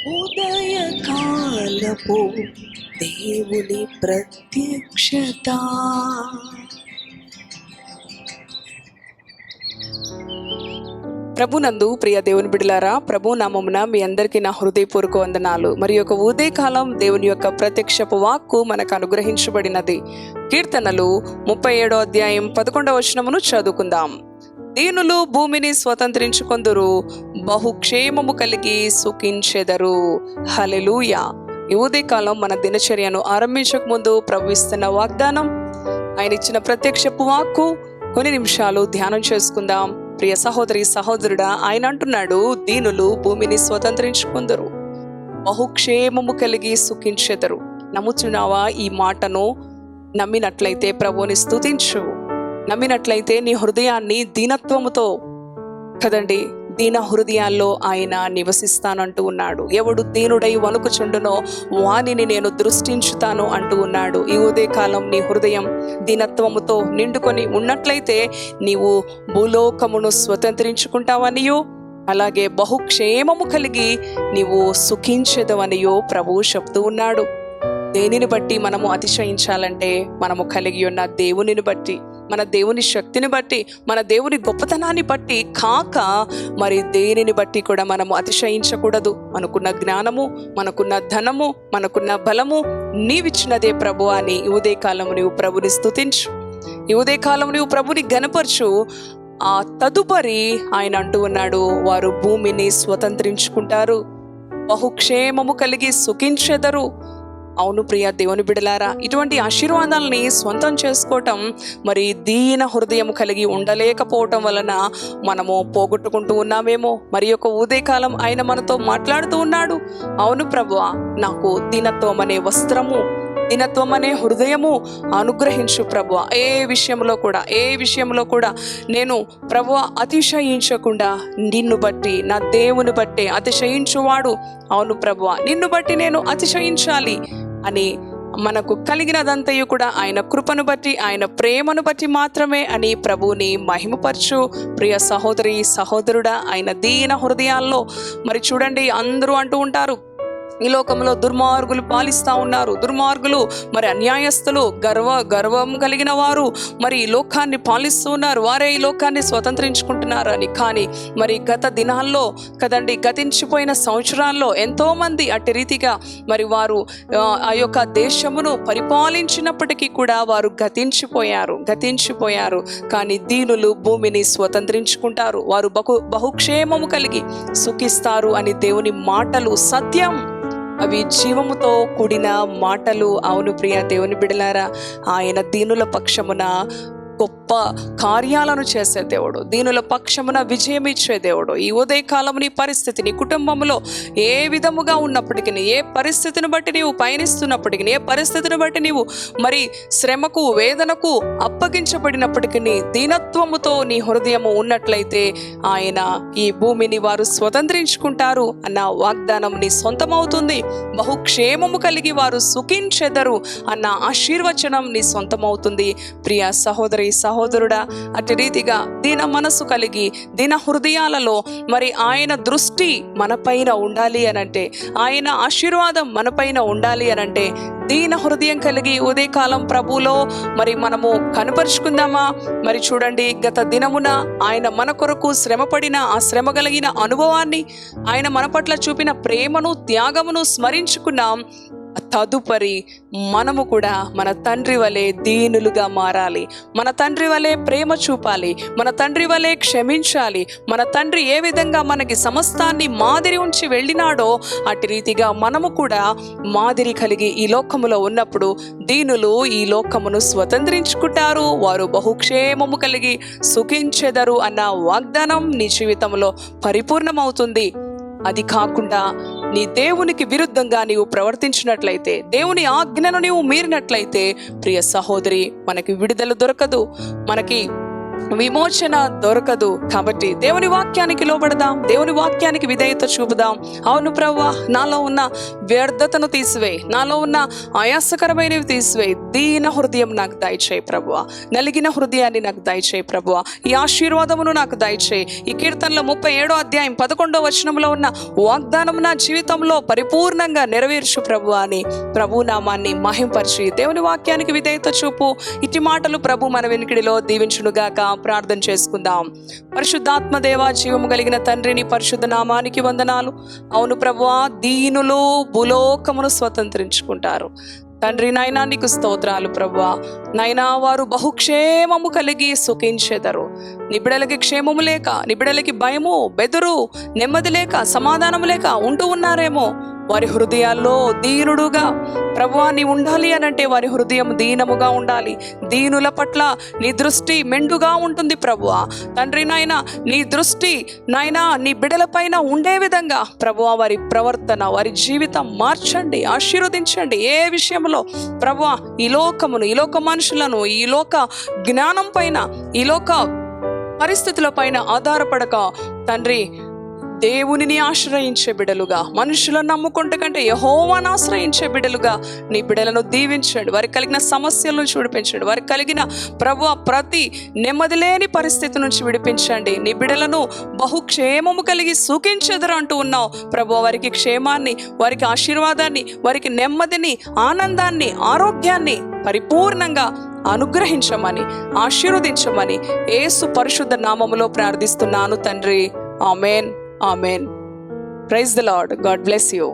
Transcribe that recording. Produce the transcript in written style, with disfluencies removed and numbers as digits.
ఉదయకాలపు దేవుని ప్రత్యక్షత. ప్రభునందు ప్రియ దేవుని బిడ్డలారా, ప్రభు నామమున మీ అందరికీ నా హృదయపూర్వక వందనాలు. మరి ఒక ఉదయకాలం దేవుని యొక్క ప్రత్యక్షపు వాక్కు మనకు అనుగ్రహించబడినది. కీర్తనలు 37వ అధ్యాయం 11వ వచనమును చదువుకుందాం. దీనులు భూమిని స్వతంత్రించుకొందురు, బహుక్షేమము కలిగి సుఖించెదరు. హల్లెలూయా. ఈ ఉదయకాలం మన దినచర్యను ఆరంభించక ముందు ప్రభు ఇస్తున్న వాగ్దానం, ఆయన ఇచ్చిన ప్రత్యక్షపు వాక్కు కొన్ని నిమిషాలు ధ్యానం చేసుకుందాం. ప్రియ సహోదరి సహోదరుడా, ఆయన అంటున్నాడు, దీనులు భూమిని స్వతంత్రించుకుందరు, బహుక్షేమము కలిగి సుఖించెదరు. నమ్ముచున్నావా? ఈ మాటను నమ్మినట్లయితే ప్రభువుని స్తుతించు. నమ్మినట్లయితే నీ హృదయాన్ని దీనత్వముతో కదండి, దీన హృదయాల్లో ఆయన నివసిస్తానంటూ ఉన్నాడు. ఎవడు దీనుడై వణుకుచుండునో వానిని నేను దృష్టించుతాను అంటూ ఉన్నాడు. ఈ ఉదయకాలం నీ హృదయం దీనత్వముతో నిండుకొని ఉన్నట్లయితే నీవు భూలోకమును స్వతంత్రించుకుంటావనియో, అలాగే బహుక్షేమము కలిగి నీవు సుఖించదవనియో ప్రభువు చెప్తూ ఉన్నాడు. దేనిని బట్టి మనము అతిశయించాలంటే, మనము కలిగి ఉన్న దేవునిని బట్టి, మన దేవుని శక్తిని బట్టి, మన దేవుని గొప్పతనాన్ని బట్టి కాక మరి దేనిని బట్టి కూడా మనము అతిశయించకూడదు. మనకున్న జ్ఞానము, మనకున్న ధనము, మనకున్న బలము నీవిచ్చినదే ప్రభు అని ఈ ఉదయకాలము నీవు ప్రభుని స్తుతించు. ఈ ఉదయకాలము నీవు ప్రభుని ఘనపరచు. ఆ తదుపరి ఆయన అంటూ ఉన్నాడు, వారు భూమిని స్వతంత్రించుకుంటారు, బహుక్షేమము కలిగి సుఖించెదరు. అవును ప్రియ దేవుని బిడలారా, ఇటువంటి ఆశీర్వాదాలని సొంతం చేసుకోవటం మరి దీన హృదయం కలిగి ఉండలేకపోవటం వలన మనము పోగొట్టుకుంటూ ఉన్నామేమో. మరి ఒక ఉదయకాలం ఆయన మనతో మాట్లాడుతూ ఉన్నాడు. అవును ప్రభువా, నాకు దీనత్వం అనే వస్త్రము, దీనత్వం అనే హృదయము అనుగ్రహించు ప్రభువా. ఏ విషయంలో కూడా నేను ప్రభువా అతిశయించకుండా నిన్ను బట్టి, నా దేవుని బట్టి అతిశయించువాడు. అవును ప్రభువా, నిన్ను బట్టి నేను అతిశయించాలి అని మనకు కలిగినదంతయు కూడా ఆయన కృపను బట్టి, ఆయన ప్రేమను బట్టి మాత్రమే అని ప్రభువుని మహిమపరచు. ప్రియ సహోదరి సహోదరుడా, ఆయన దీన హృదయాల్లో మరి చూడండి, అందరూ అంటూ ఉంటారు, ఈ లోకంలో దుర్మార్గులు పాలిస్తూ ఉన్నారు, దుర్మార్గులు మరి అన్యాయస్తులు, గర్వం కలిగిన వారు మరి ఈ లోకాన్ని పాలిస్తూ ఉన్నారు, వారే ఈ లోకాన్ని స్వతంత్రించుకుంటున్నారు అని. కానీ మరి గత దినాల్లో కదండి, గతించిపోయిన సంవత్సరాల్లో ఎంతో మంది అట్టి రీతిగా మరి వారు ఆ యొక్క దేశమును పరిపాలించినప్పటికీ కూడా వారు గతించిపోయారు. కానీ దీనులు భూమిని స్వతంత్రించుకుంటారు, వారు బహుక్షేమము కలిగి సుఖిస్తారు అని దేవుని మాటలు సత్యం. అవి జీవముతో కూడిన మాటలు. అవును ప్రియ దేవుని బిడలారా, ఆయన దీనుల పక్షమున గొప్ప కార్యాలను చేసే దేవుడు, దీనుల పక్షమున విజయం ఇచ్చే దేవుడు. ఈ ఉదయకాలం నీ పరిస్థితి, నీ కుటుంబంలో ఏ విధముగా ఉన్నప్పటికీ, ఏ పరిస్థితిని బట్టి నీవు పయనిస్తున్నప్పటికీ, ఏ పరిస్థితిని బట్టి నీవు మరి శ్రమకు, వేదనకు అప్పగించబడినప్పటికీ దీనత్వముతో నీ హృదయము ఉన్నట్లయితే ఆయన ఈ భూమిని వారు స్వతంత్రించుకుంటారు అన్న వాగ్దానం నీ సొంతమవుతుంది. బహుక్షేమము కలిగి వారు సుఖించెదరు అన్న ఆశీర్వచనం నీ సొంతమవుతుంది. ప్రియ సహోదరి సహోదరుడా, అటు రీతిగా దీన మనసు కలిగి, దీన హృదయాలలో మరి ఆయన దృష్టి మనపైన ఉండాలి అనంటే, ఆయన ఆశీర్వాదం మనపైన ఉండాలి అనంటే, దీన హృదయం కలిగి ఉదయకాలం ప్రభువులో మరి మనము కనపరుచుకుందామా? మరి చూడండి, గత దినమున ఆయన మన కొరకు శ్రమపడిన ఆ శ్రమ కలిగిన అనుభవాన్ని, ఆయన మన పట్ల చూపిన ప్రేమను, త్యాగమును స్మరించుకున్నాం. తదుపరి మనము కూడా మన తండ్రి వలె దీనులుగా మారాలి, మన తండ్రి వలె ప్రేమ చూపాలి, మన తండ్రి వలె క్షమించాలి. మన తండ్రి ఏ విధంగా మనకి సమస్తాన్ని మాదిరి ఉంచి వెళ్ళినాడో అటు రీతిగా మనము కూడా మాదిరి కలిగి ఈ లోకములో ఉన్నప్పుడు దీనులు ఈ లోకమును స్వతంత్రించుకుంటారు, వారు బహుక్షేమము కలిగి సుఖించెదరు అన్న వాగ్దానం నీ జీవితంలో పరిపూర్ణమవుతుంది. అది కాకుండా నీ దేవునికి విరుద్ధంగా నీవు ప్రవర్తించినట్లయితే, దేవుని ఆజ్ఞను నీవు మీరినట్లయితే, ప్రియ సహోదరి, మనకి విడుదల దొరకదు, మనకి విమోచన దొరకదు. కాబట్టి దేవుని వాక్యానికి లోబడదాం, దేవుని వాక్యానికి విధేయత చూపుదాం. అవును ప్రభువా, నాలో ఉన్న వ్యర్థతను తీసివేయి, నాలో ఉన్న ఆయాసకరమైనవి తీసివేయి, దీన హృదయం నాకు దయచేయి ప్రభువా, నలిగిన హృదయాన్ని నాకు దయచేయి ప్రభువా, ఈ ఆశీర్వాదమును నాకు దయచేయి. ఈ కీర్తనలో 37వ అధ్యాయం 11వ వచనంలో ఉన్న వాగ్దానం నా జీవితంలో పరిపూర్ణంగా నెరవేర్చు ప్రభువా అని ప్రభు నామాన్ని మహింపరిచి దేవుని వాక్యానికి విధేయత చూపు. ఇట్టి మాటలు ప్రభు మన వెనుకడిలో దీవించునుగాక. ప్రార్థన చేసుకుందాం. పరిశుద్ధాత్మ దేవా, జీవము కలిగిన తండ్రిని పరిశుద్ధ నామానికి వందనాలు. అవును ప్రభువా, దీనులు భూలోకమును స్వతంత్రించుకుంటారు. తండ్రి నాయనా, నీకు స్తోత్రాలు ప్రభువా. నాయనా, వారు బహుక్షేమము కలిగి సుఖించెదరు. నిబిడలకి క్షేమము లేక, నిబిడలకి భయము, బెదురు, నెమ్మది లేక, సమాధానము లేక ఉంటూ ఉన్నారేమో. వారి హృదయాల్లో దీనుడుగా ప్రభువా నీ ఉండాలి అనంటే వారి హృదయం దీనముగా ఉండాలి. దీనుల పట్ల నీ దృష్టి మెండుగా ఉంటుంది ప్రభువా. తండ్రి నాయనా, నీ దృష్టి నాయనా నీ బిడ్డల పైన ఉండే విధంగా ప్రభువా వారి ప్రవర్తన, వారి జీవితం మార్చండి, ఆశీర్వదించండి. ఏ విషయంలో ప్రభువా ఈ లోకమును, ఈ లోక మనుషులను, ఈ లోక జ్ఞానం పైన, ఈ లోక పరిస్థితుల పైన ఆధారపడక తండ్రి దేవునిని ఆశ్రయించే బిడలుగా, మనుషులను నమ్ముకుంటే కంటే యెహోవాను ఆశ్రయించే బిడలుగా నీ బిడలను దీవించండి. వారికి కలిగిన సమస్యలను విడిపించండి. వారికి కలిగిన ప్రభువా ప్రతి నెమ్మది లేని పరిస్థితి నుంచి విడిపించండి. నీ బిడలను బహుక్షేమము కలిగి సుఖించెదరు అంటూ ఉన్నావు ప్రభువా. వారికి క్షేమాన్ని, వారికి ఆశీర్వాదాన్ని, వారికి నెమ్మదిని, ఆనందాన్ని, ఆరోగ్యాన్ని పరిపూర్ణంగా అనుగ్రహించమని, ఆశీర్వదించమని యేసు పరిశుద్ధ నామములో ప్రార్థిస్తున్నాను తండ్రి. Amen. Amen. Praise the Lord. God bless you.